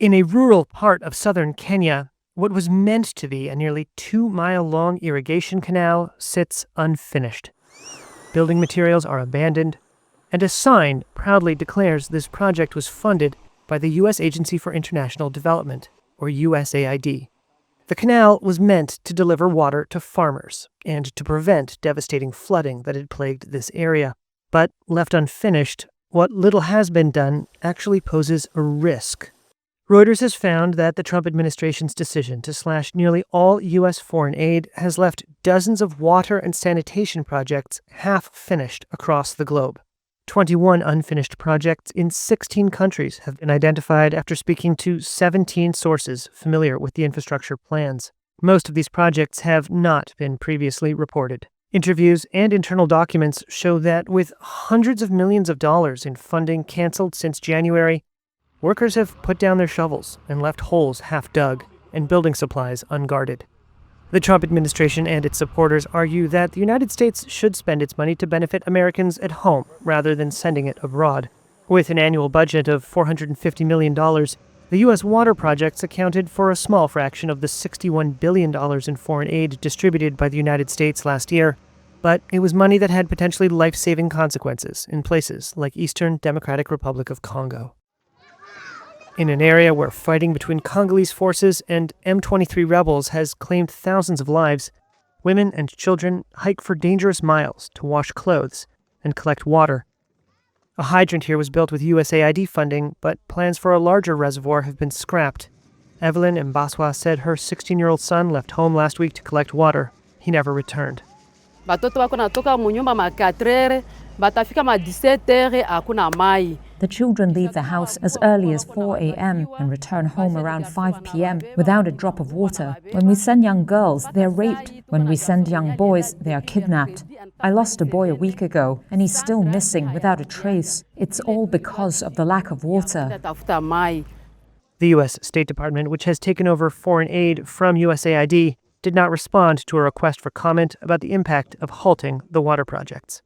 In a rural part of southern Kenya, what was meant to be a nearly 2-mile-long irrigation canal sits unfinished. Building materials are abandoned, and a sign proudly declares this project was funded by the U.S. Agency for International Development, or USAID. The canal was meant to deliver water to farmers and to prevent devastating flooding that had plagued this area. But left unfinished, what little has been done actually poses a risk. Reuters has found that the Trump administration's decision to slash nearly all U.S. foreign aid has left dozens of water and sanitation projects half-finished across the globe. 21 unfinished projects in 16 countries have been identified after speaking to 17 sources familiar with the infrastructure plans. Most of these projects have not been previously reported. Interviews and internal documents show that with hundreds of millions of dollars in funding canceled since January, workers have put down their shovels and left holes half dug and building supplies unguarded. The Trump administration and its supporters argue that the United States should spend its money to benefit Americans at home rather than sending it abroad. With an annual budget of $450 million, the U.S. water projects accounted for a small fraction of the $61 billion in foreign aid distributed by the United States last year, but it was money that had potentially life-saving consequences in places like Eastern Democratic Republic of Congo. In an area where fighting between Congolese forces and M23 rebels has claimed thousands of lives, women and children hike for dangerous miles to wash clothes and collect water. A hydrant here was built with USAID funding, but plans for a larger reservoir have been scrapped. Evelyn Mbaswa said her 16-year-old son left home last week to collect water. He never returned. The children leave the house as early as 4 a.m. and return home around 5 p.m. without a drop of water. When we send young girls, they're raped. When we send young boys, they are kidnapped. I lost a boy a week ago, and he's still missing without a trace. It's all because of the lack of water. The U.S. State Department, which has taken over foreign aid from USAID, did not respond to a request for comment about the impact of halting the water projects.